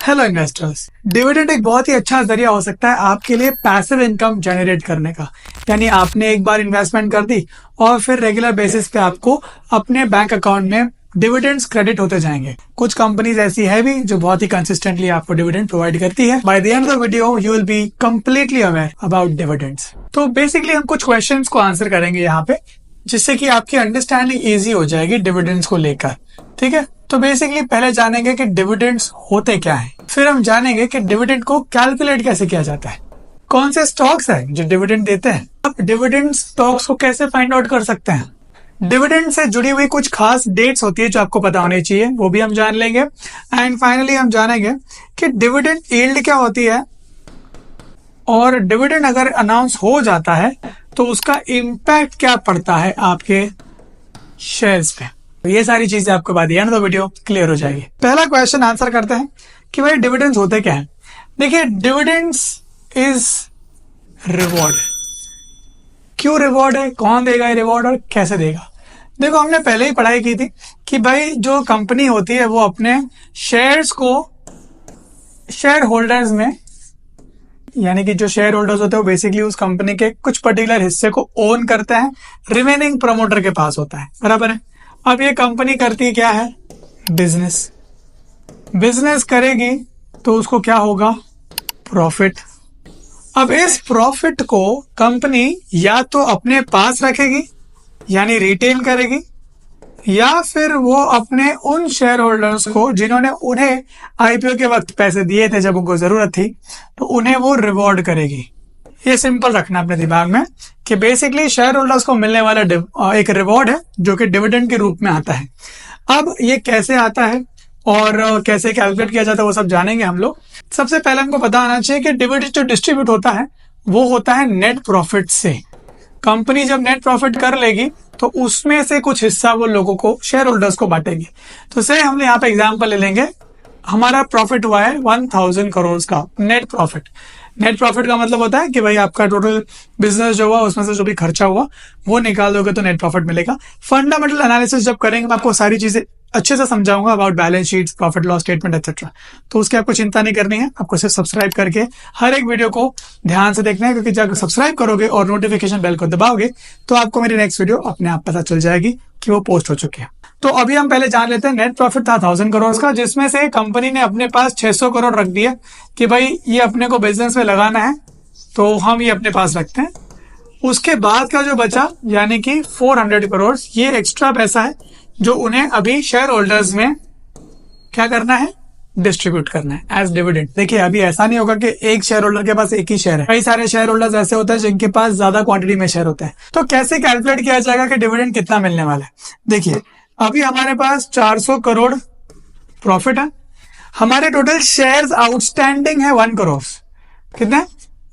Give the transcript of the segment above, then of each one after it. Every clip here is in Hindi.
हेलो इन्वेस्टर्स, डिविडेंड एक बहुत ही अच्छा जरिया हो सकता है आपके लिए पैसिव इनकम जनरेट करने का। यानी आपने एक बार इन्वेस्टमेंट कर दी और फिर रेगुलर बेसिस पे आपको अपने बैंक अकाउंट में डिविडेंड्स क्रेडिट होते जाएंगे। कुछ कंपनीज ऐसी है भी जो बहुत ही कंसिस्टेंटली आपको डिविडेंड प्रोवाइड करती है। By the end of the video you will be completely aware about dividends. तो बेसिकली हम कुछ क्वेश्चंस को आंसर करेंगे यहाँ पे, जिससे कि आपकी अंडरस्टैंडिंग इजी हो जाएगी डिविडेंड्स को लेकर। ठीक है, तो बेसिकली पहले जानेंगे कि डिविडेंड्स होते क्या हैं, फिर हम जानेंगे कि डिविडेंड को कैलकुलेट कैसे किया जाता है, कौन से स्टॉक्स हैं जो डिविडेंड देते हैं, आप डिविडेंड स्टॉक्स को कैसे फाइंड आउट कर सकते हैं, डिविडेंड से जुड़ी हुई कुछ खास डेट्स होती है जो आपको पता होनी चाहिए, वो भी हम जान लेंगे। एंड फाइनली हम जानेंगे कि डिविडेंड यील्ड क्या होती है और डिविडेंड अगर अनाउंस हो जाता है तो उसका इम्पैक्ट क्या पड़ता है आपके शेयर्स पे। तो ये सारी चीजें आपको बाद end of the video clear हो जाएगी। पहला क्वेश्चन आंसर करते हैं कि भाई डिविडेंड्स होते क्या है। देखिए, डिविडेंड्स इज रिवॉर्ड। क्यों रिवॉर्ड है, कौन देगा ये रिवॉर्ड और कैसे देगा। देखो, हमने पहले ही पढ़ाई की थी कि भाई जो कंपनी होती है वो अपने शेयर्स को शेयर होल्डर्स में, यानी कि जो शेयर होल्डर्स होते हैं वो बेसिकली उस कंपनी के कुछ पर्टिकुलर हिस्से को ओन करते हैं, रिमेनिंग प्रमोटर के पास होता है, बराबर है। अब ये कंपनी करती क्या है, बिजनेस करेगी तो उसको क्या होगा, प्रॉफिट। अब इस प्रॉफिट को कंपनी या तो अपने पास रखेगी यानी रिटेन करेगी, या फिर वो अपने उन शेयर होल्डर्स को जिन्होंने उन्हें आईपीओ के वक्त पैसे दिए थे जब उनको जरूरत थी, तो उन्हें वो रिवॉर्ड करेगी। ये सिंपल रखना अपने दिमाग में कि बेसिकली शेयर होल्डर्स को मिलने वाला एक रिवॉर्ड है जो कि डिविडेंड के रूप में आता है। अब ये कैसे आता है और कैसे कैलकुलेट किया जाता है वो सब जानेंगे हम लोग। सबसे पहले हमको पता होना चाहिए कि डिविडेंड जो डिस्ट्रीब्यूट होता है वो होता है नेट प्रॉफिट से। कंपनी जब नेट प्रॉफिट कर लेगी तो उसमें से कुछ हिस्सा वो लोगों को, शेयर होल्डर्स को बांटेगी। तो से हम यहाँ पे एग्जांपल ले लेंगे, हमारा प्रॉफिट हुआ है 1000 करोड़ का नेट प्रॉफिट। नेट प्रॉफिट का मतलब होता है कि भाई आपका टोटल बिजनेस जो हुआ उसमें से जो भी खर्चा हुआ वो निकाल दोगे तो नेट प्रॉफिट मिलेगा। फंडामेंटल एनालिसिस जब करेंगे मैं आपको सारी चीजें अच्छे से समझाऊंगा about balance sheets, profit loss statement etcetera. तो उसकी आपको चिंता नहीं करनी है, आपको सिर्फ सब्सक्राइब करके हर एक वीडियो को ध्यान से देखना है, क्योंकि जब सब्सक्राइब करोगे और नोटिफिकेशन बेल को दबाओगे तो आपको मेरी नेक्स्ट वीडियो अपने आप पता चल जाएगी कि वो पोस्ट हो चुकी है। तो अभी हम पहले जान लेते हैं, नेट प्रॉफिट था 1000 करोड़ का, जिसमें से कंपनी ने अपने पास 600 करोड़ रख दिया कि भाई ये अपने को बिजनेस में लगाना है तो हम ये अपने पास रखते हैं। उसके बाद का जो बचा यानी कि 400 करोड़, ये एक्स्ट्रा पैसा है जो उन्हें अभी शेयर होल्डर्स में क्या करना है, डिस्ट्रीब्यूट करना है एज डिविडेंड। देखिए, अभी ऐसा नहीं होगा कि एक शेयर होल्डर के पास एक ही शेयर है, कई सारे शेयर होल्डर्स ऐसे होते हैं जिनके पास ज्यादा क्वांटिटी में शेयर होते हैं। तो कैसे कैलकुलेट किया जाएगा कि डिविडेंड कितना मिलने वाला है। देखिए, अभी हमारे पास 400 करोड़ प्रॉफिट है, हमारे टोटल शेयर्स आउटस्टैंडिंग है 1 करोड़। कितने,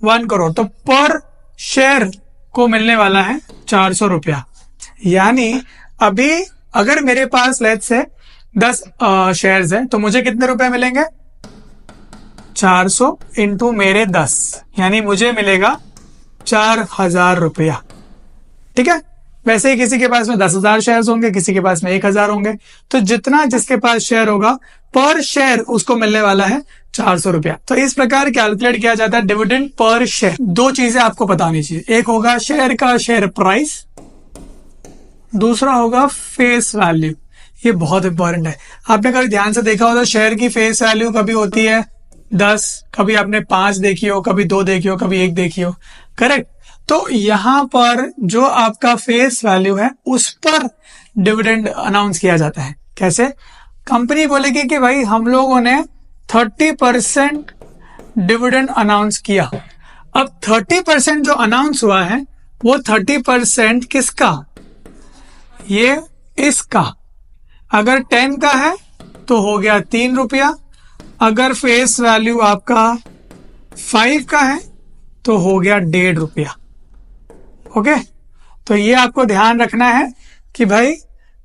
1 करोड़। तो पर शेयर को मिलने वाला है 400 रुपया। यानी अभी अगर मेरे पास लेट्स से 10 शेयर्स है तो मुझे कितने रुपए मिलेंगे, 400 इंटू मेरे 10, यानी मुझे मिलेगा 4000 रुपया। ठीक है, वैसे ही किसी के पास में 10,000 शेयर्स होंगे, किसी के पास में 1000 होंगे, तो जितना जिसके पास शेयर होगा पर शेयर उसको मिलने वाला है 400 रुपया। तो इस प्रकार कैलकुलेट किया जाता है डिविडेंड पर शेयर। दो चीजें आपको पता होनी चाहिए, एक होगा शेयर का शेयर प्राइस, दूसरा होगा फेस वैल्यू। ये बहुत इंपॉर्टेंट है। आपने कभी ध्यान से देखा होगा शेयर की फेस वैल्यू कभी होती है 10, कभी आपने 5 देखी हो, कभी 2 देखी हो, कभी 1 देखी हो, करेक्ट। तो यहाँ पर जो आपका फेस वैल्यू है उस पर डिविडेंड अनाउंस किया जाता है। कैसे, कंपनी बोलेगी कि भाई हम लोगों ने 30% डिविडेंड अनाउंस किया। अब 30% जो अनाउंस हुआ है वो 30% किसका, ये इसका। अगर 10 का है तो हो गया 3 रुपया, अगर फेस वैल्यू आपका 5 का है तो हो गया 1.5 रुपया। ओके, तो ये आपको ध्यान रखना है कि भाई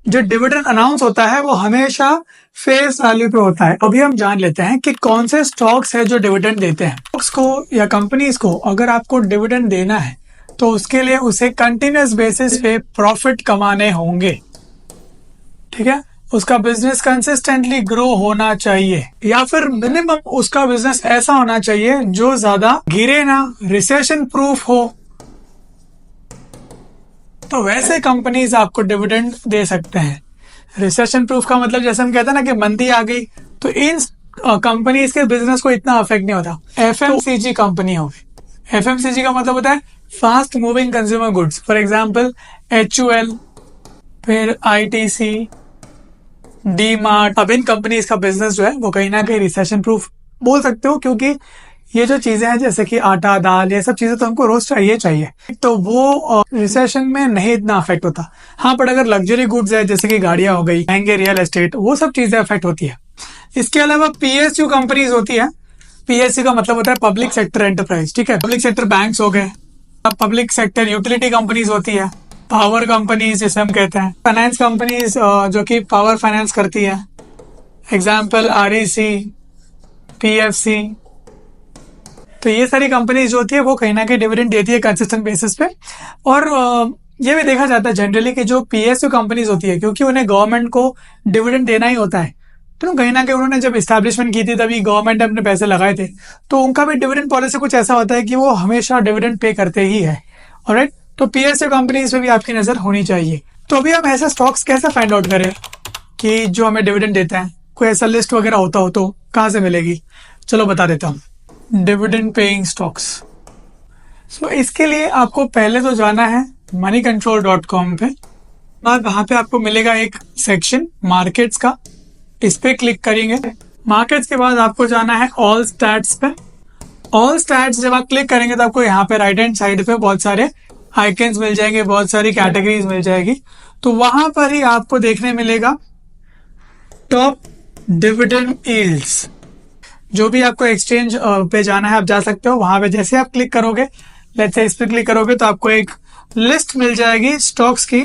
जो डिविडेंड अनाउंस होता है वो हमेशा फेस वैल्यू पे होता है। अभी हम जान लेते हैं कि कौन से स्टॉक्स है जो डिविडेंड देते हैं। स्टॉक्स को या कंपनीज को अगर आपको डिविडेंड देना है तो उसके लिए उसे कंटिन्यूअस बेसिस पे प्रॉफिट कमाने होंगे। ठीक है, उसका बिजनेस कंसिस्टेंटली ग्रो होना चाहिए, या फिर मिनिमम उसका बिजनेस ऐसा होना चाहिए जो ज्यादा गिरे ना, रिसेशन प्रूफ हो। तो वैसे कंपनीज आपको डिविडेंड दे सकते हैं। रिसेशन प्रूफ का मतलब जैसे हम कहते हैं ना कि मंदी आ गई, तो इन कंपनीज के बिजनेस को इतना अफेक्ट नहीं होता। एफएमसीजी कंपनी होगी, एफएमसीजी का मतलब होता है fast moving consumer goods, for example HUL, फिर ITC, डी मार्ट। अब इन कंपनीज का बिजनेस जो है वो कहीं ना कहीं रिसेशन प्रूफ बोल सकते हो, क्योंकि ये जो चीजें हैं जैसे कि आटा दाल ये सब चीजें तो हमको रोज चाहिए, तो वो रिसेशन में नहीं इतना अफेक्ट होता। हाँ, पर अगर लग्जरी गुड्स है जैसे कि गाड़ियां हो गई, महंगे रियल एस्टेट, वो सब चीजें अफेक्ट होती है। इसके अलावा PSU कंपनीज होती है। PSU का मतलब होता है पब्लिक सेक्टर एंटरप्राइज, ठीक है। पब्लिक सेक्टर बैंक्स हो गए, पब्लिक सेक्टर यूटिलिटी कंपनीज होती है, पावर कंपनीज जिसे हम कहते हैं, फाइनेंस कंपनीज जो कि पावर फाइनेंस करती है, एग्जाम्पल REC, PFC। तो ये सारी कंपनीज जो होती है वो कहीं ना कहीं डिविडेंड देती है कंसिस्टेंट बेसिस पे। और ये भी देखा जाता है जनरली कि जो PSU कंपनीज होती है, क्योंकि उन्हें गवर्नमेंट को डिविडेंड देना ही होता है, तो कहीं ना कहीं उन्होंने जब इस्टेब्लिशमेंट की थी तभी गवर्नमेंट ने अपने पैसे लगाए थे, तो उनका भी डिविडेंड पॉलिसी कुछ ऐसा होता है कि वो हमेशा डिविडेंड पे करते ही है। ऑलराइट, तो PSU कंपनीज पे भी आपकी नजर होनी चाहिए। तो अभी हम ऐसे स्टॉक्स कैसे फाइंड आउट करें कि जो हमें डिविडेंड देता है? कोई ऐसा लिस्ट वगैरह होता हो तो कहाँ से मिलेगी? चलो बता देता हूँ। Dividend paying stocks. सो इसके लिए आपको पहले तो जाना है moneycontrol.com पे। बाद वहां पे आपको मिलेगा एक सेक्शन मार्केट्स का, इस पे क्लिक करेंगे। मार्केट्स के बाद आपको जाना है ऑल स्टैट्स पे। ऑल स्टैट्स जब आप क्लिक करेंगे तो आपको यहाँ पे राइट हैंड साइड पे बहुत सारे आइकन्स मिल जाएंगे, बहुत सारी कैटेगरीज मिल जाएगी। तो वहां पर ही आपको देखने मिलेगा टॉप डिविडेंड यील्ड्स। जो भी आपको एक्सचेंज पे जाना है आप जा सकते हो। वहां पे जैसे आप क्लिक करोगे, लेट्स से इस पे क्लिक करोगे तो आपको एक लिस्ट मिल जाएगी स्टॉक्स की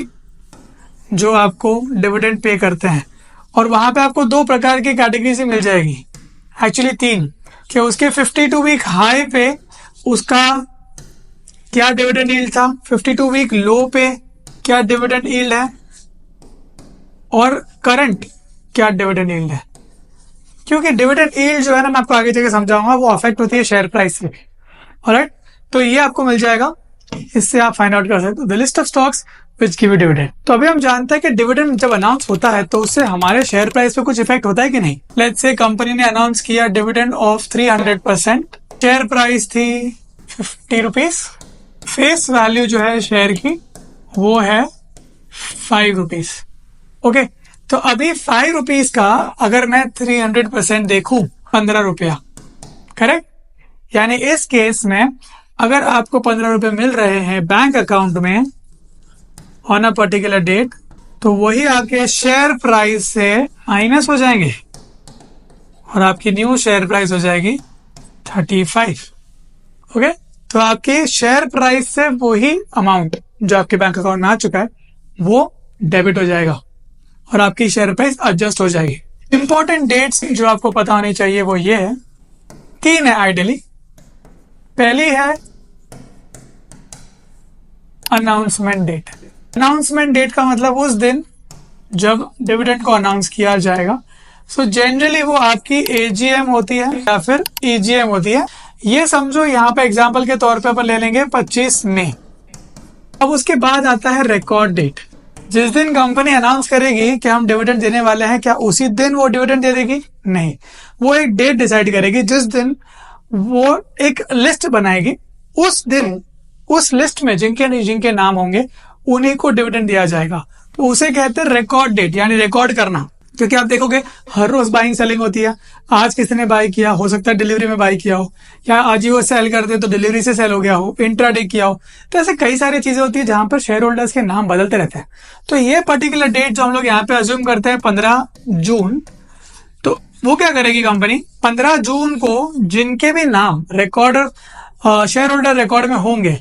जो आपको डिविडेंड पे करते हैं। और वहां पे आपको दो प्रकार की कैटेगरी से मिल जाएगी, एक्चुअली तीन, कि उसके 52 वीक हाई पे उसका क्या डिविडेंड यील्ड था, 52 वीक लो पे क्या डिविडेंड यील्ड है, और करंट क्या डिविडेंड यील्ड है। क्योंकि डिविडेंड यील्ड जो है ना, मैं आपको आगे जाके समझाऊंगा, वो अफेक्ट होती है शेयर प्राइस से भी। ऑलराइट, तो ये आपको मिल जाएगा, इससे आप फाइंड आउट कर सकते हो the list of stocks which give dividend. तो अभी हम जानते हैं कि डिविडेंड जब अनाउंस होता है तो उससे हमारे शेयर प्राइस पे कुछ इफेक्ट होता है कि नहीं। लेट्स से कंपनी ने अनाउंस किया डिविडेंड ऑफ 300%, शेयर प्राइस थी 50 रुपीज, फेस वैल्यू जो है शेयर की वो है 5 रुपीज। ओके, तो अभी 5 रुपीज का अगर मैं 300% देखूं 15 रुपया, करेक्ट। यानी इस केस में अगर आपको 15 रुपए मिल रहे हैं बैंक अकाउंट में ऑन अ पर्टिकुलर डेट, तो वही आपके शेयर प्राइस से माइनस हो जाएंगे और आपकी न्यू शेयर प्राइस हो जाएगी 35। ओके, तो आपके शेयर प्राइस से वही अमाउंट जो आपके बैंक अकाउंट में आ चुका है वो डेबिट हो जाएगा और आपकी शेयर प्राइस एडजस्ट हो जाएगी। इंपॉर्टेंट डेट्स जो आपको पता होनी चाहिए वो ये है, 3 है आइडियली। पहली है अनाउंसमेंट डेट। अनाउंसमेंट डेट का मतलब उस दिन जब डिविडेंड को अनाउंस किया जाएगा। सो जनरली वो आपकी AGM होती है या फिर EGM होती है। ये समझो यहाँ पे एग्जांपल के तौर पे अपन ले लेंगे 25 मई। अब उसके बाद आता है रिकॉर्ड डेट। जिस दिन कंपनी अनाउंस करेगी कि हम डिविडेंड देने वाले हैं, क्या उसी दिन वो डिविडेंड दे देगी? नहीं, वो एक डेट डिसाइड करेगी जिस दिन वो एक लिस्ट बनाएगी। उस दिन उस लिस्ट में जिनके नाम होंगे उन्हीं को डिविडेंड दिया जाएगा। तो उसे कहते हैं रिकॉर्ड डेट, यानी रिकॉर्ड करना। क्योंकि आप देखोगे हर रोज बाइंग सेलिंग होती है। आज किसी ने बाई किया, हो सकता है डिलीवरी में बाई किया हो, या आज ही वो सेल करते तो डिलीवरी से सेल हो गया हो, इंट्राडे किया हो। तो ऐसे कई सारी चीजें होती है जहां पर शेयर होल्डर्स के नाम बदलते रहते हैं। तो ये पर्टिकुलर डेट जो हम लोग यहाँ पे अज्यूम करते हैं 15 जून, तो वो क्या करेगी कंपनी, 15 जून को जिनके भी नाम रिकॉर्डर शेयर होल्डर रिकॉर्ड में होंगे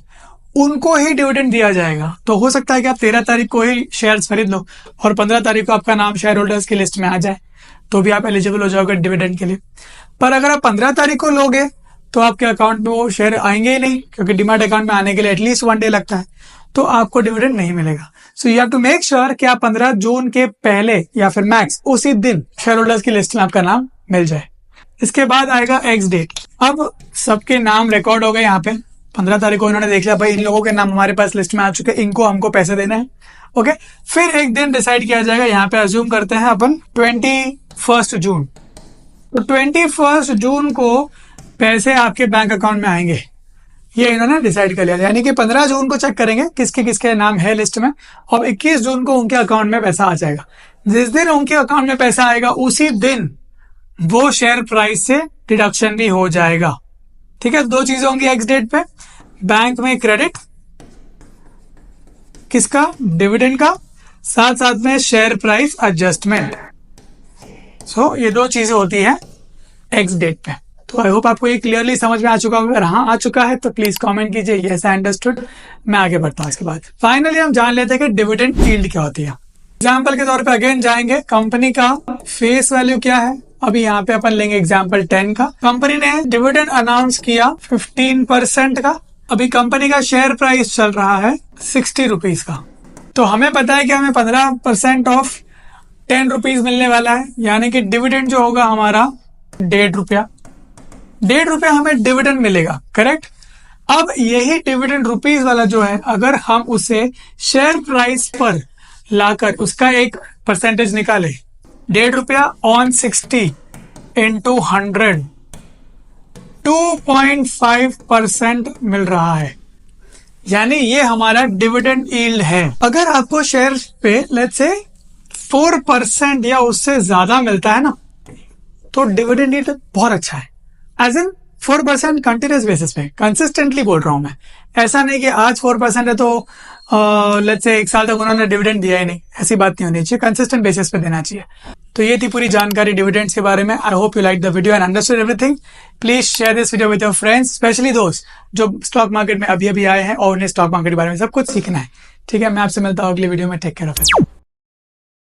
उनको ही डिविडेंड दिया जाएगा। तो हो सकता है कि आप 13 तारीख को ही शेयर्स खरीद लो और 15 तारीख को आपका नाम शेयर होल्डर्स की लिस्ट में आ जाए, तो भी आप एलिजिबल हो जाओगे डिविडेंड के लिए। पर अगर आप 15 तारीख को लोगे तो आपके अकाउंट में वो शेयर आएंगे ही नहीं, क्योंकि डिमैट अकाउंट में आने के लिए एटलीस्ट 1 डे लगता है। तो आपको डिविडेंड नहीं मिलेगा। So you have to make sure कि आप 15 जून के पहले या फिर मैक्स उसी दिन शेयर होल्डर्स की लिस्ट में आपका नाम मिल जाए। इसके बाद आएगा एक्स डेट। अब सबके नाम रिकॉर्ड हो गए यहाँ पे, 15 तारीख को इन्होंने देख लिया भाई इन लोगों के नाम हमारे पास लिस्ट में आ चुके हैं, इनको हमको पैसे देने हैं। ओके, फिर एक दिन डिसाइड किया जाएगा, यहाँ पे अज्यूम करते हैं अपन 21 जून। तो 21 जून को पैसे आपके बैंक अकाउंट में आएंगे, ये इन्होंने डिसाइड कर लिया। यानी कि 15 जून को चेक करेंगे किसके किसके नाम है लिस्ट में, और 21 जून को उनके अकाउंट में पैसा आ जाएगा। जिस दिन उनके अकाउंट में पैसा आएगा उसी दिन वो शेयर प्राइस से डिडक्शन भी हो जाएगा। ठीक है, दो चीजें होंगी एक्स डेट पे, बैंक में क्रेडिट किसका, डिविडेंड का, साथ साथ में शेयर प्राइस एडजस्टमेंट। सो ये दो चीजें होती है एक्स डेट पे। तो आई होप आपको ये क्लियरली समझ में आ चुका होगा। अगर हाँ आ चुका है तो प्लीज कमेंट कीजिए यस आई अंडरस्टूड। मैं आगे बढ़ता हूँ। इसके बाद फाइनली हम जान लेते हैं कि डिविडेंड यील्ड क्या होती है। एग्जाम्पल के तौर पे अगेन जाएंगे, कंपनी का फेस वैल्यू क्या है, अभी यहाँ पे अपन लेंगे एग्जाम्पल 10 का। कंपनी ने डिविडेंड अनाउंस किया 15% का, अभी कंपनी का शेयर प्राइस चल रहा है 60 रुपीज का। तो हमें पता है कि हमें 15% ऑफ 10 रुपीज मिलने वाला है, यानी कि डिविडेंड जो होगा हमारा 1.5 रुपया, 1.5 रुपया हमें डिविडेंड मिलेगा, करेक्ट। अब यही डिविडेंड रुपीज वाला जो है, अगर हम उसे शेयर प्राइस पर लाकर उसका एक परसेंटेज निकाले, 1.5 रुपया ऑन 60 इंटू 100, 2.5% मिल रहा है, यानी ये हमारा डिविडेंड यील्ड है। अगर आपको शेयर पे लेट्स से 4% या उससे ज्यादा मिलता है ना, तो डिविडेंड यील्ड बहुत अच्छा है। एज इन 4% कंटिन्यूस बेसिस पे, कंसिस्टेंटली बोल रहा हूं मैं, ऐसा नहीं कि आज 4% है तो लेट्स से 1 साल तक उन्होंने डिविडेंड दिया ही नहीं, ऐसी बात नहीं होनी चाहिए, कंसिस्टेंट बेसिस पे देना चाहिए। तो ये थी पूरी जानकारी डिविडेंड्स के बारे में। I hope you like the video and understood everything. Please share this video with your friends, specially दोस्त जो स्टॉक मार्केट में अभी अभी आए हैं और उन्हें स्टॉक मार्केट के बारे में सब कुछ सीखना है। ठीक है, मैं आपसे मिलता हूँ अगली वीडियो में। Take care of it.